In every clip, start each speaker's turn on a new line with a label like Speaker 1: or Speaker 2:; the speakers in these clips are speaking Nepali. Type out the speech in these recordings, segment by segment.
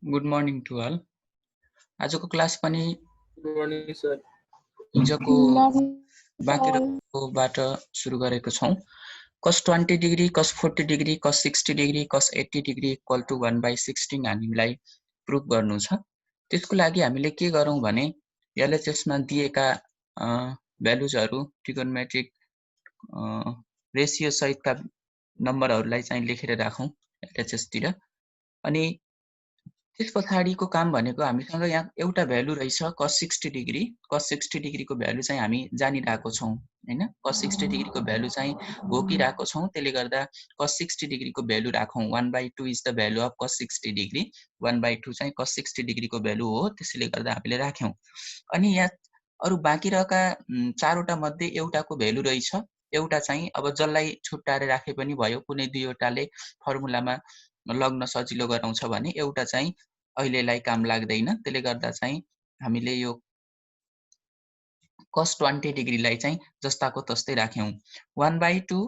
Speaker 1: Good morning to all. आजको क्लास पनि
Speaker 2: Good morning, sir.
Speaker 1: हिजोको
Speaker 3: Morning,
Speaker 1: बाँकी
Speaker 3: all.
Speaker 1: रहेकोबाट सुरु गरेको छौँ। cos 20 degree, cos 40 degree, cos 60 degree, cos 80 degree equal to 1/16 हामीलाई प्रुभ गर्नु छ। त्यसको लागि हामीले के गरौँ भने एलएचएसमा दिएका भ्यालुजहरू ट्रिगोनोमेट्रिक रेसियो सहितका नम्बरहरूलाई चाहिँ लेखेर राखौँ एलएचएसतिर। अनि त्यस पछाडिको काम भनेको हामीसँग यहाँ एउटा भ्यालु रहेछ cos 60 डिग्री। cos 60 डिग्रीको भ्यालु चाहिँ हामी जानिरहेको छौँ हैन। cos 60 डिग्रीको भ्यालु चाहिँ घोकिरहेको छौँ, त्यसले गर्दा cos 60 डिग्रीको भ्यालु राखौँ। 1/2 is the value of cos 60 degree. 1/2 चाहिँ cos 60 डिग्रीको भ्यालु हो, त्यसैले गर्दा हामीले राख्यौँ। अनि यहाँ अरु बाँकी रहेका चारवटा मध्ये एउटाको भ्यालु रहेछ। एउटा चाहिँ अब जसलाई छुट्टाएर राखे पनि भयो, कुनै दुईवटाले फर्मुलामा लग्न सजिलो गराउँछ भने एउटा चाहिँ अहिलेलाई काम लाग्दैन, त्यसले गर्दा चाहिँ हामीले यो cos 20 डिग्रीलाई चाहिँ जस्ताको तस्तै राख्यौं। 1/2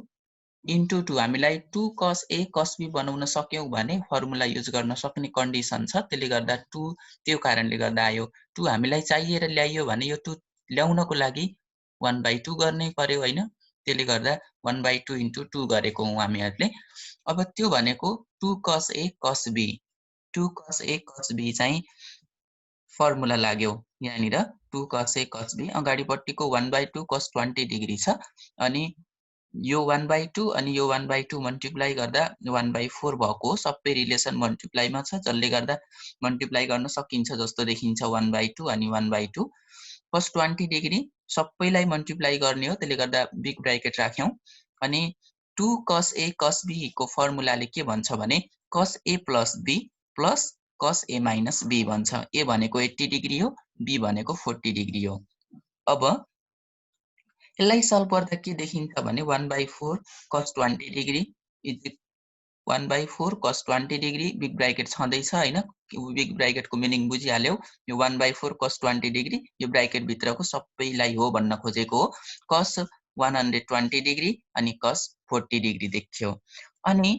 Speaker 1: इन्टु 2 हामीलाई 2 cos A cos B बनाउन सक्यौं भने फर्मुला युज गर्न सक्ने कन्डिसन छ, त्यसले गर्दा 2 त्यो कारणले गर्दा आयो। 2 हामीलाई चाहिएर ल्याइयो भने यो 2 ल्याउनको लागि 1/2 गर्नै पर्यो हैन, त्यसले गर्दा 1/2 इन्टु 2 गरेको हौं हामीहरुले। अब त्यो भनेको 2 cos A cos B, 2 cos A cos B चाहिँ फर्मुला लाग्यो यहाँनिर 2 cos A cos B। अगाडिपट्टिको 1/2 cos 20 degree छ, अनि यो 1/2 अनि यो 1/2 मल्टिप्लाई गर्दा 1/4 भएको सबै रिलेसन मल्टिप्लाईमा छ, जसले गर्दा मल्टिप्लाई गर्न सकिन्छ जस्तो देखिन्छ 1/2 अनि 1/2। cos 20 डिग्री सबैलाई मल्टिप्लाई गर्ने हो, त्यसले गर्दा बिग ब्र्याकेट राख्यौं। अनि 2 cos A cos B को फर्मुलाले के भन्छ भने cos A plus B plus cos A minus B भन्छ। A भनेको 80 डिग्री हो, B भनेको 40 डिग्री हो। अब यसलाई सल्भ गर्दा के देखिन्छ भने 1/4 cos 20 degree is 1/4 cos 20 degree big bracket छँदैछ हैन। बिग ब्र्याकेटको मिनिङ बुझिहाल्यौ। यो 1/4 cos 20 डिग्री यो ब्र्याकेट भित्रको सबैलाई हो भन्न खोजेको हो। cos 120 डिग्री अनि cos 40 डिग्री देखियो। अनि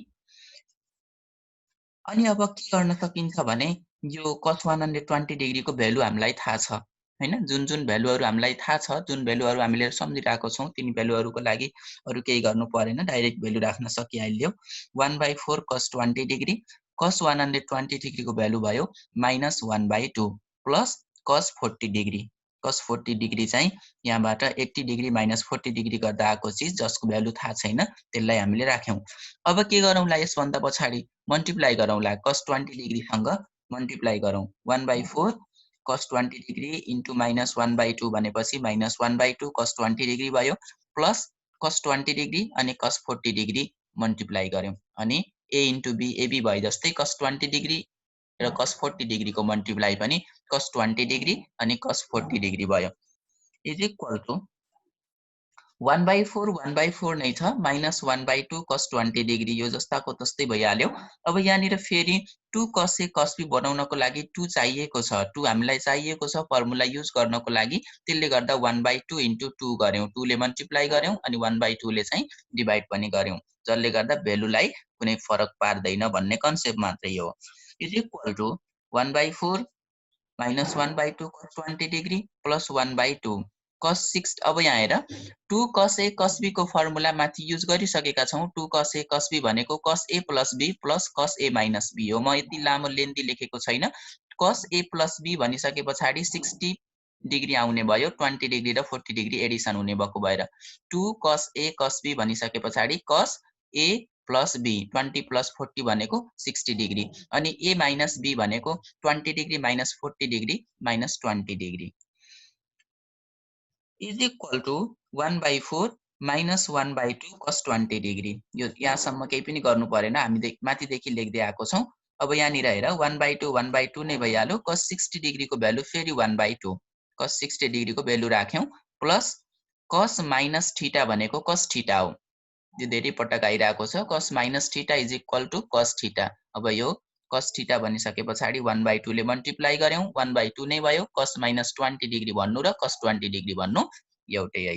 Speaker 1: अब के गर्न सकिन्छ भने यो cos 120 डिग्रीको भ्यालु हामीलाई थाहा छ हैन। जुन भ्यालुहरु हामीलाई थाहा छ, जुन भ्यालुहरु हामीले सम्झिरहेको छौं, तिनी भ्यालुहरुको लागि अरु केही गर्नु परेन, डाइरेक्ट भ्यालु राख्न सकिहाल्यो। 1/4 cos 20 डिग्री cos 120 डिग्रीको भ्यालु भयो -1/2 plus cos 40 degree. cos 40 degree चाहिँ यहाँबाट 80 डिग्री माइनस 40 डिग्री गर्दा आएको चिज जसको भ्यालु थाहा छैन, त्यसलाई हामीले राख्यौं। अब के गरौँला यसभन्दा पछाडी मल्टिप्लाई गरौँला। cos 20 डिग्री सँग मल्टिप्लाई गरौँ। 1/4 cos 20 डिग्री इन्टु -1/2 भनेपछि -1/2 cos 20 डिग्री भयो, प्लस cos 20 डिग्री अनि cos 40 डिग्री मल्टिप्लाई गर्यौं। अनि A इन्टु B AB भए जस्तै cos 20 डिग्री र cos 40 डिग्रीको मल्टिप्लाई पनि cos 20 डिग्री अनि cos 40 डिग्री भयो, इज इक्वल टु 1/4 1/4 नै छ, -1/2 cos 20 डिग्री यो जस्ताको तस्तै भइहाल्यो। अब यहाँनिर फेरि 2 cos A cos B बनाउनको लागि 2 चाहिएको छ, 2 हामीलाई चाहिएको छ फर्मुला युज गर्नको लागि, त्यसले गर्दा 1/2 इन्टु 2 गर्यौं। 2 ले मल्टिप्लाई गर्यौं अनि 1/2 ले चाहिँ डिभाइड पनि गर्यौं, जसले गर्दा भ्यालुलाई कुनै फरक पार्दैन भन्ने कन्सेप्ट मात्रै हो। Is equal to 1/4 -1/2 cos 20 degree plus 1/2 cos 6। अब यहाँ हेर 2 cos A cos B को फर्मुला माथि युज गरिसकेका छौं। 2 cos A cos B भनेको cos A plus B plus cos A minus B हो। म यति लामो लेन्थी लेखेको छैन। cos A plus B भनिसके पछाडी 60 डिग्री आउने भयो, 20 डिग्री र 40 डिग्री एडिसन हुने भएको भएर 2 cos A cos B भनिसके पछाडी cos A plus B 20 plus 40 भनेको 60 डिग्री अनि A minus B भनेको 20 degree minus 40 degree minus 20 degree is equal to 1/4 minus 1/2 cos 20 degree. यो यहाँसम्म केही पनि गर्नु परेन, हामी माथिदेखि लेख्दै आएको छौं। अब यहाँनिर हेर 1/2 1/2 नै भइहाल्यो। cos 60 डिग्रीको भ्यालु फेरि 1/2 cos 60 डिग्रीको भ्यालु राख्यौं, प्लस cos minus थीटा भनेको cos थीटा हो। यो धेरै पटक आइरहेको छ। cos minus theta is equal to cos theta. अब यो cos थीटा भनिसके पछाडी 1/2 ले मल्टिप्लाई गर्यौं, 1/2 नै भयो। cos minus 20 डिग्री भन्नु र cos 20 डिग्री भन्नु एउटै है।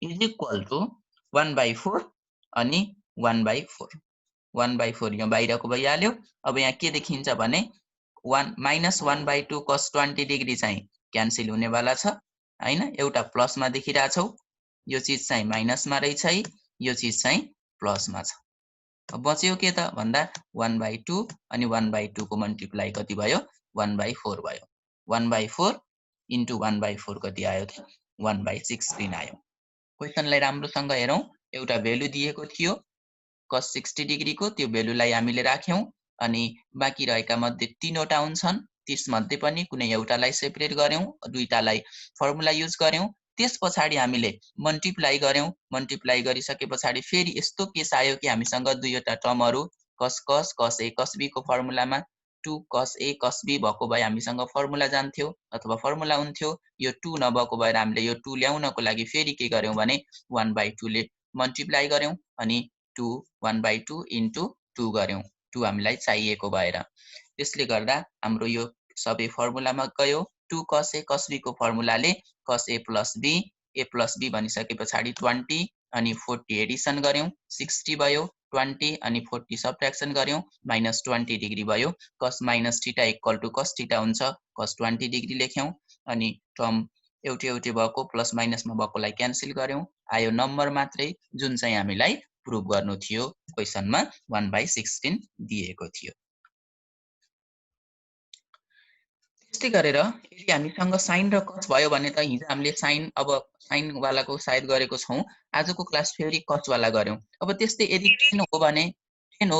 Speaker 1: इज इक्वल टु 1/4 अनि 1/4। 1/4 यहाँ बाहिरको भइहाल्यो। अब यहाँ के देखिन्छ भने 1 -1/2 cos 20 डिग्री चाहिँ क्यान्सल हुनेवाला छ हैन। एउटा प्लसमा देखिरहेछौ, यो चीज चाहिँ माइनसमा रहेछ है, यो चीज चाहिँ प्लसमा छ। अब बच्यो के त भन्दा 1/2 अनि 1/2 को मल्टिप्लाई कति भयो 1/4 भयो। 1/4 इन्टु 1/4 कति आयो त 1/16 आयो। क्वेशनलाई राम्रोसँग हेरौं। एउटा भेल्यु दिएको थियो cos 60 डिग्री को, त्यो भेल्युलाई हामीले राख्यौं अनि बाँकी रहेका मध्ये 3 वटा हुन्छन्। त्यसमध्ये पनि कुनै एउटालाई सेपरेट गर्यौं, दुईटालाई फर्मुला युज गर्यौं। त्यसपछि हामीले मल्टिप्लाई गर्यौं। मल्टिप्लाई गरिसकेपछि फेरि यस्तो केस आयो कि हामीसँग दुईवटा टर्महरु cos cos a cos b को फर्मुलामा 2 cos a cos b भएको भए हामीसँग फर्मुला जान्थ्यो अथवा फर्मुला हुन्थ्यो। यो 2 नभएको भएर हामीले यो 2 ल्याउनको लागि फेरि के गर्यौं भने 1/2 ले मल्टिप्लाई गर्यौं अनि 2 1/2 इन्टु 2 गर्यौं, 2 हामीलाई चाहिएको भएर। त्यसले गर्दा हाम्रो यो सबै फर्मुलामा गयो। 2 cos a cos b को फर्मुलाले cos a plus b भनिसकेपछि 20 अनि 40 एडिसन गर्यौं, 60 भयो। 20 अनि 40 सब्ट्र्याक्सन गर्यौं, -20 डिग्री भयो। cos minus theta equal to cos theta हुन्छ, cos 20 डिग्री लेख्यौं अनि टर्म एउटै एउटै भएको प्लस माइनसमा भएकोलाई क्यान्सल गर्यौं। आयो नम्बर मात्रै, जुन चाहिँ हामीलाई प्रुभ गर्नु थियो। क्वेशनमा 1/16 दिएको थियो। त्यस्तै गरेर यदि हामीसँग साइन र कस भयो भने त हिजो हामीले साइन वालाको सायद गरेको छौं। आजको क्लास फेरि कस वाला गर्यौं। अब त्यस्तै यदि टेन हो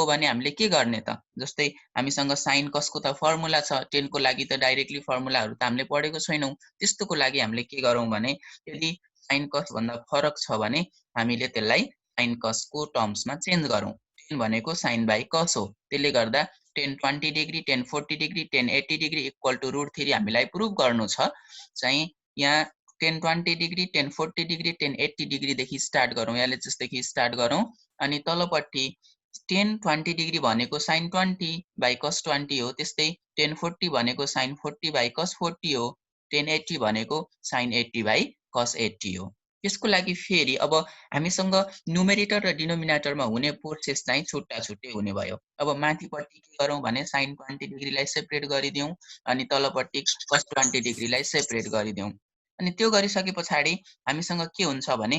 Speaker 1: भने हामीले के गर्ने त? जस्तै हामीसँग साइन कसको त फर्मुला छ। 10 को लागि त डाइरेक्टली फर्मुलाहरु त हामीले पढेको छैनौं। त्यस्तोको लागि हामीले के गरौं भने यदि साइन कस भन्दा फरक छ भने हामीले त्यसलाई साइन कसको टर्म्समा चेन्ज गरौं। 10 भनेको साइन बाइ कस हो। त्यसले गर्दा 10 20 degree 10 40 degree 10 80 degree equal to √3 हामीलाई प्रुभ गर्नु छ। चाहिँ यहाँ 10 20 डिग्री 10 40 डिग्री 10 80 डिग्री देखि स्टार्ट गरौं। एलएचएस देखि स्टार्ट गरौं अनि तलपट्टि 10 20 डिग्री भनेको साइन 20 बाइ कस 20 हो। त्यस्तै 10 40 भनेको साइन 40 बाइ कस 40 हो। 10 80 भनेको साइन 80 बाइ कस 80 हो। त्यसको लागि फेरि अब हामीसँग न्युमेरेटर र डिनोमिनेटरमा हुने प्रोसेस चाहिँ छुट्टा छुट्टै हुने भयो। अब माथिपट्टि के गरौं भने साइन 20 डिग्रीलाई सेपरेट गरिदियौं अनि तलपट्टि कस 20 डिग्रीलाई सेपरेट गरिदियौं। अनि त्यो गरिसकेपछि हामीसँग के हुन्छ भने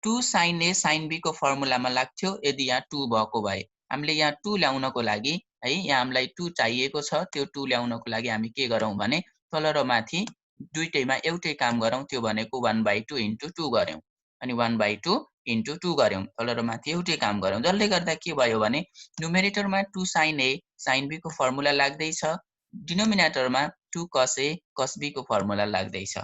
Speaker 1: 2 sin a sin b को फर्मुलामा लाग्थ्यो यदि यहाँ 2 भएको भए। हामीले यहाँ 2 ल्याउनको लागि है, यहाँ हामीलाई 2 चाहिएको छ। त्यो 2 ल्याउनको लागि हामी के गरौं भने तल र माथि दुईटैमा एउटै काम गरौं। त्यो भनेको 1/2 इन्टु 2 गर्यौं अनि 1/2 इन्टु 2 गर्यौं। तल र माथि एउटै काम गरौं। जसले गर्दा के भयो भने न्युमेरेटरमा 2 sin a sin b को फर्मुला लाग्दैछ, डिनोमिनेटरमा 2 cos a cos b को फर्मुला लाग्दैछ।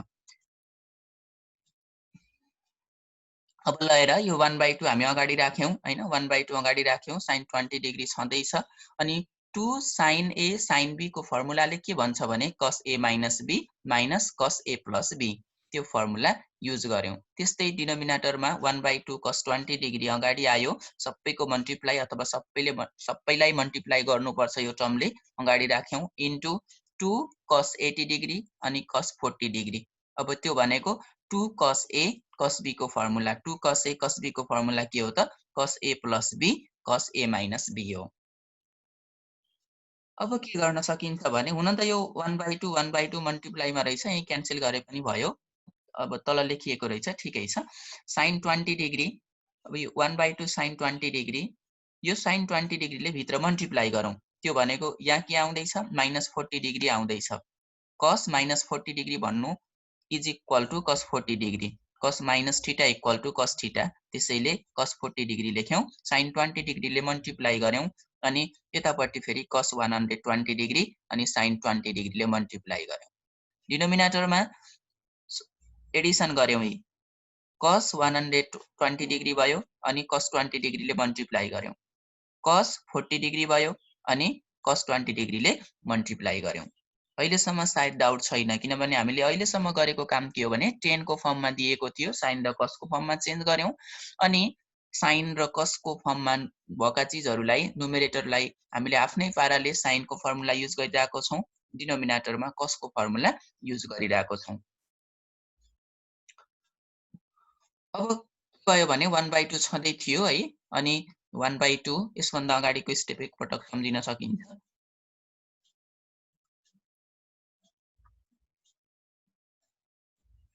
Speaker 1: अब ल हेर, यो 1/2 हामी अगाडि राख्यौं हैन, 1/2 अगाडि राख्यौं, sin 20 डिग्री छँदैछ अनि 2 sin a sin b को फर्मुलाले के भन्छ भने cos a minus b minus cos a plus b, त्यो फर्मुला युज गर्यौं। त्यस्तै डिनोमिनेटरमा 1/2 cos 20 डिग्री अगाडि आयो। सबैको मल्टिप्लाई अथवा सबैलाई मल्टिप्लाई गर्नुपर्छ यो टर्मले, अगाडि राख्यौं इन्टु 2 cos 80 डिग्री अनि cos 40 डिग्री। अब त्यो भनेको 2 cos a cos b को formula, 2 cos a cos b को फर्मुला के हो त cos a plus b cos a minus b हो। अब के गर्न सकिन्छ भने हुन त यो 1/2 मल्टिप्लाईमा रहेछ, यही क्यान्सल गरे पनि भयो। अब तल लेखिएको रहेछ, ठिकै छ। sin 20 डिग्री, अब यो 1/2 sin 20 डिग्री, यो sin 20 डिग्रीले भित्र मल्टिप्लाई गरौँ। त्यो भनेको यहाँ के आउँदैछ -40 डिग्री आउँदैछ। cos -40 डिग्री भन्नु is equal to cos 40 degree, cos minus theta equal to cos theta. त्यसैले cos 40 डिग्री लेख्यौं। sin 20 डिग्रीले मल्टिप्लाई गर्यौं अनि यतापट्टि फेरि cos 120 डिग्री अनि sin 20 डिग्रीले मल्टिप्लाई गर्यौं। डिनोमिनेटरमा एडिसन गर्यौं, cos 120 डिग्री भयो अनि cos 20 डिग्रीले मल्टिप्लाई गर्यौं। cos 40 डिग्री भयो अनि cos 20 डिग्रीले मल्टिप्लाई गर्यौं। अहिलेसम्म सायद डाउट छैन, किनभने हामीले अहिलेसम्म गरेको काम के हो भने 10 को फर्ममा दिएको थियो, साइन र कस को फर्ममा चेन्ज गर्यौं अनि साइन र कस को फर्ममा भएका चीजहरुलाई न्युमेरेटरलाई हामीले आफ्नै पाराले साइन को फर्मुला युज गरिरहेको छौं, डिनोमिनेटरमा कस को फर्मुला युज गरिरहेको छौं। अब के भयो भने 1/2 छँदै थियो है, अनि 1/2 यसभन्दा अगाडिको स्टेप एकपटक सम्झिन सकिन्छ।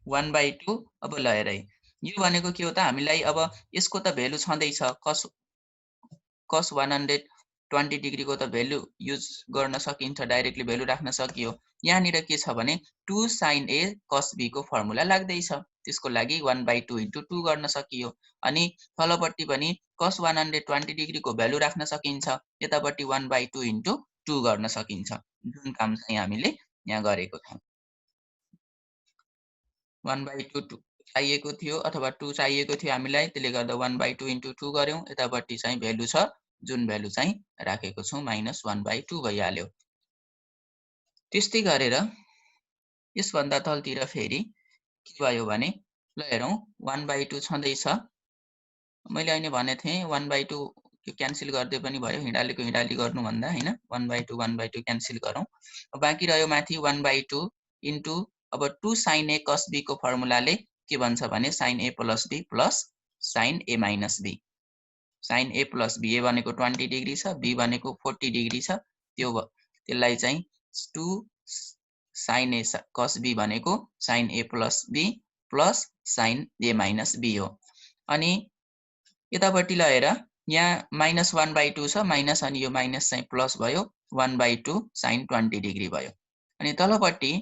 Speaker 1: 1/2 अब ल हेर है, यो भनेको के हो त, हामीलाई अब यसको त भ्यालु छँदैछ, cos 120 डिग्रीको त भ्यालु युज गर्न सकिन्छ, डाइरेक्टली भ्यालु राख्न सकियो। यहाँनिर के छ भने 2 sin A cos B को फर्मुला लाग्दैछ, त्यसको लागि 1/2 * 2 गर्न सकियो। अनि तलपट्टि पनि cos 120 डिग्रीको भ्यालु राख्न सकिन्छ, यतापट्टि 1/2 * 2 गर्न सकिन्छ, जुन काम चाहिँ हामीले यहाँ गरेको छौं। 1/2 चाहिएको थियो अथवा 2 चाहिएको थियो हामीलाई, त्यसले गर्दा 1/2 * 2 गर्यौं, यतापट्टि चाहिँ भ्यालु छ, जुन भ्यालु चाहिँ राखेको छौं -1/2 भइहाल्यो। त्यस्तै गरेर यसभन्दा तलतिर फेरि के भयो भने ल हेरौं, 1/2 छँदैछ, मैले अहिले भने थिएँ 1/2 यो क्यान्सल गर्दै पनि भयो, हिँडालेको हिँडाली गर्नु भन्दा हैन, 1/2 क्यान्सल गरौँ। बाँकी रह्यो माथि 1/2 * अब 2 sin A cos B को फर्मुलाले के भन्छ भने sin A + B + sin A - B। sin A + B, A भनेको 20 डिग्री छ, B भनेको 40 डिग्री छ, त्यसलाई चाहिँ 2 sin A cos B भनेको sin A + B + sin A - B हो। अनि यतापट्टि ल हेर, यहाँ -1/2 छ, माइनस अनि यो माइनस चाहिँ प्लस भयो, 1/2 sin 20 डिग्री भयो। अनि तलपट्टि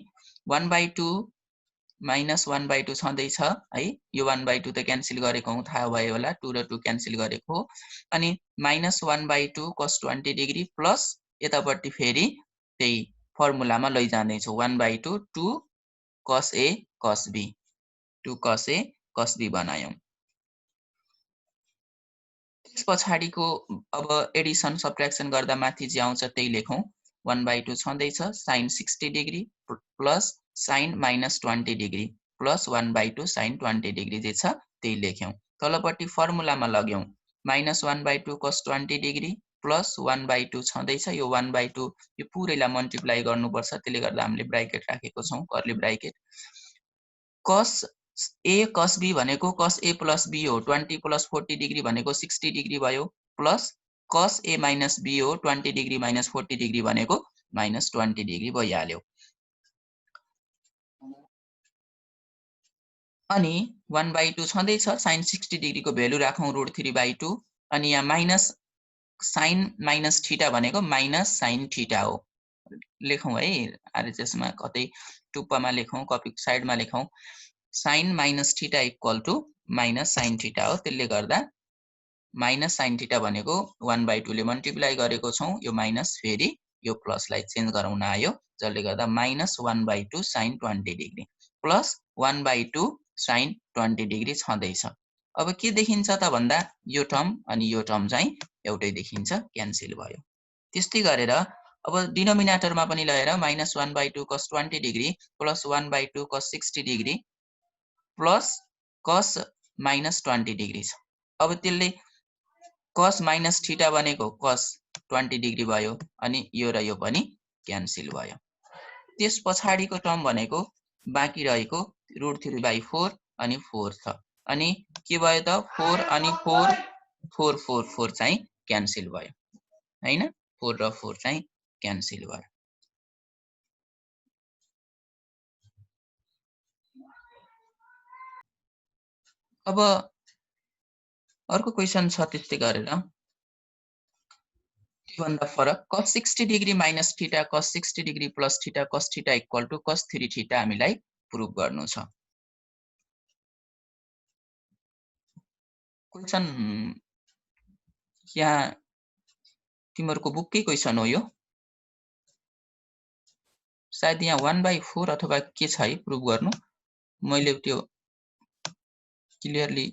Speaker 1: 1/2 - 1/2 छँदैछ है, यो 1/2 त क्यान्सल गरेको हौं, थाहा भयो होला, 2 र 2 क्यान्सल गरेको हो। अनि -1/2 cos 20 डिग्री प्लस यतापट्टि फेरि त्यही फर्मुलामा लैजाँदै छु, 1/2 2 cos A cos B, 2 cos A cos B बनायौं। त्यस पछाडिको अब एडिसन सब्ट्र्याक्सन गर्दा माथि जे आउँछ त्यही लेखौं, 1/2 छँदैछ, sin 60 degree plus sin -20 degree plus 1/2 sin 20 degree जे छ त्यही लेख्यौं। तलपट्टि फर्मुलामा लग्यौं, -1/2 cos 20 डिग्री प्लस 1/2 छँदैछ, यो 1/2 यो पुरैलाई मल्टिप्लाई गर्नुपर्छ, त्यसले गर्दा हामीले ब्राकेट राखेको छौं, curly bracket. cos A cos B भनेको cos A + B हो, 20 + 40 डिग्री भनेको 60 डिग्री भयो, प्लस cos A - B हो, 20 डिग्री - 40 डिग्री भनेको -20 डिग्री भइहाल्यो। अनि 1/2 छँदैछ, sin 60 डिग्रीको भ्यालु राखौं √3/2, अनि यहाँ माइनस sin - θ भनेको -sin θ हो, लेखौं है, आरएचएसमा कतै टुप्पामा लेखौं, कपी साइडमा लेखौं, sin - θ = -sin θ हो, त्यसले गर्दा -sin θ भनेको 1/2 ले मल्टिप्लाई गरेको छौं, यो माइनस फेरि यो प्लसलाई चेन्ज गराउन आयो, जसले गर्दा -1/2 sin 20 degree plus 1/2 sin 20 degree छँदैछ। अब के देखिन्छ त भन्दा यो टर्म अनि यो टर्म चाहिँ एउटै देखिन्छ, क्यान्सल भयो। त्यस्तै गरेर अब डिनोमिनेटरमा पनि ल हेर, -1/2 cos 20 degree plus 1/2 cos 60 degree plus cos -20 degree छ। अब त्यसले cos -θ भनेको cos 20 डिग्री भयो, अनि यो र यो पनि क्यान्सल भयो। त्यस पछाडिको टर्म भनेको बाँकी रहेको √3/4 अनि 4 छ, अनि के भयो त 4 अनि 4 4 4 4 चाहिँ क्यान्सल भयो हैन, 4 र 4 चाहिँ क्यान्सल भयो। अब अर्को क्वेशन छ, त्यस्तै गरेर त्योभन्दा फरक cos 60 degree minus θ cos 60 degree plus θ cos θ = cos 3θ हामीलाई प्रुभ गर्नु छ। क्वेशन यहाँ तिमीहरुको बुककै क्वेशन हो यो, सायद यहाँ 1/4 अथवा के छ है प्रुभ गर्नु, मैले त्यो क्लियरली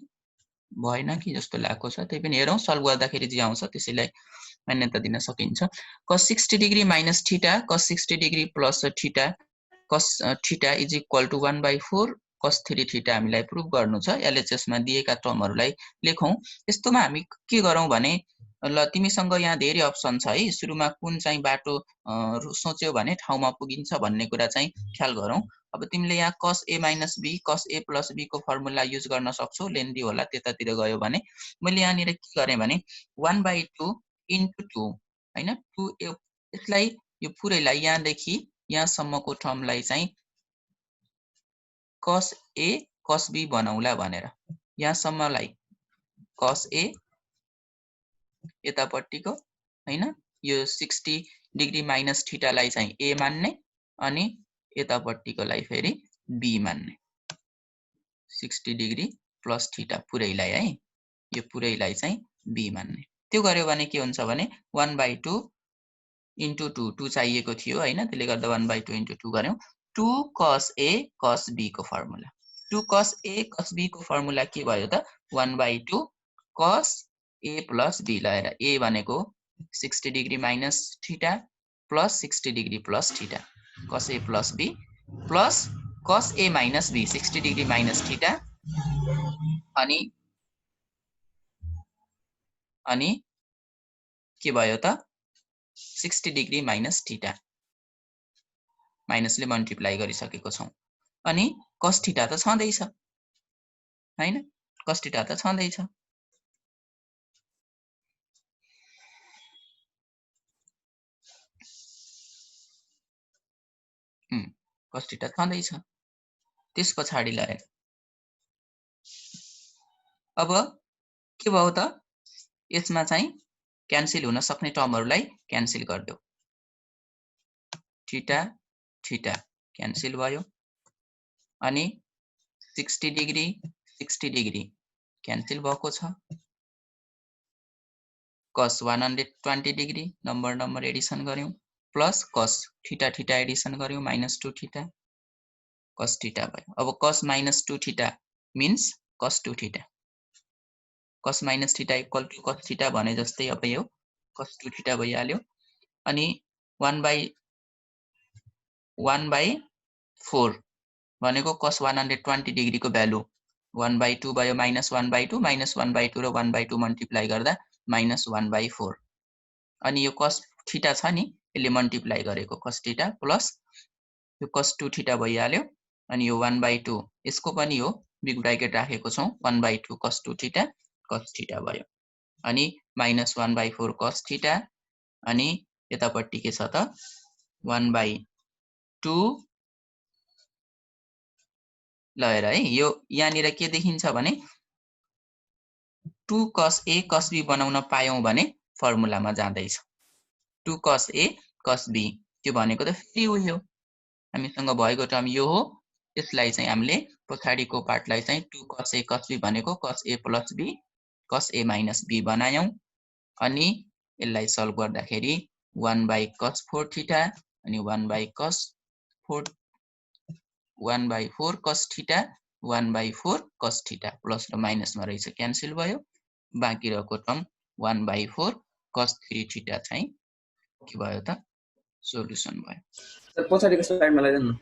Speaker 1: भएन कि जस्तो लागेको छ, त्यही पनि हेरौं सल्भ गर्दाखेरि जे आउँछ त्यसैलाई मान्यता दिन सकिन्छ। cos 60 degree minus θ cos 60 degree plus θ cos θ = 1/4 cos 3θ हामीलाई प्रुभ गर्नु छ। एलएचएस मा दिएका टर्महरुलाई लेखौं। यस्तोमा हामी के गरौं भने, ल तिमीसँग यहाँ धेरै अप्सन छ है, सुरुमा कुन चाहिँ बाटो सोच्यौ भने ठाउँमा पुगिन्छ भन्ने कुरा चाहिँ ख्याल गरौं। अब तिमीले यहाँ cos a minus b cos a plus b को फर्मुला युज गर्न सक्छौ, लेन्दी होला त्यतातिर गयो भने। मैले यहाँनिर के गरे भने 1/2 into 2 हैन 2 यसलाई यो पुरैलाई यहाँदेखि यहाँसम्मको टर्मलाई चाहिँ cos a cos b बनाउला भनेर, यहाँसम्मलाई cos a यतापट्टिको हैन यो 60 डिग्री माइनस थीटालाई चाहिँ a मान्ने अनि यतापट्टिकोलाई फेरि b मान्ने, 60 डिग्री प्लस थीटा पुरैलाई है, यो पुरैलाई चाहिँ b मान्ने। त्यो गर्यो भने के हुन्छ भने 1/2 into 2 2 चाहिएको थियो हैन, त्यसले गर्दा 1/2 into 2 गर्यौं। 2 cos a cos b को formula, 2 cos a cos b को फर्मुला के भयो त 1/2 cos a plus b लगाएर, a भनेको 60 degree minus theta plus 60 degree plus theta cos a plus b plus cos a minus b 60 degree minus theta अनि के भयो त 60 डिग्री माइनस थीटा माइनसले मल्टिप्लाई गरिसकेको छौं। अनि cos थीटा त छँदैछ हैन, cos थीटा त छँदैछ। cos थीटा छँदैछ। त्यसपछि लगाए अब के भयो त यसमा चाहिँ क्यान्सल हुन सक्ने टर्महरुलाई क्यान्सल गर्दियौ, थीटा थीटा क्यान्सल भयो अनि 60 डिग्री क्यान्सल भएको छ, cos 120 डिग्री नम्बर एडिसन गर्यौं plus cos theta theta addition गर्यौं -2 थीटा cos थीटा भयो। अब cos -2 theta minus cos 2 theta, cos minus theta equal to cos theta भने जस्तै अब यो cos 2 थीटा भइहाल्यो। अनि 1/4 भनेको cos 120 डिग्री को भ्यालु 1/2 भयो -1/2 -1/2 र 1/2 मल्टिप्लाई गर्दा -1/4 अनि यो cos थीटा छ नि यसले मल्टिप्लाई गरेको cos थीटा प्लस यो cos 2 थीटा भइहाल्यो अनि यो 1/2 यसको पनि हो बिग ब्र्याकेट राखेको छौं 1/2 cos 2 थीटा cos थीटा भयो अनि -1/4 cos थीटा अनि यतापट्टि के छ त 1/2 लगाएर है, यो यहाँनिर के देखिन्छ भने 2 cos a cos b बनाउन पायौं भने फर्मुलामा जाँदैछ। 2 cos a cos b त्यो भनेको त फेरि उयो हामीसँग भएको टर्म यो हो, यसलाई चाहिँ हामीले पछाडीको पार्टलाई चाहिँ 2 cos a cos b भनेको cos a plus b cos a minus b बनायौं अनि यसलाई सल्भ गर्दाखेरि 1/cos 4 थीटा अनि 1/cos 1/4 cos theta 1/4 cos theta plus र माइनसमा रहेछ क्यान्सल भयो, बाँकी रहेको टर्म 1/4 cos 3 थीटा चाहिँ के भयो त सोलुसन भयो।
Speaker 2: सर पछाडीको स्लाइडमा लगाइदिनु न।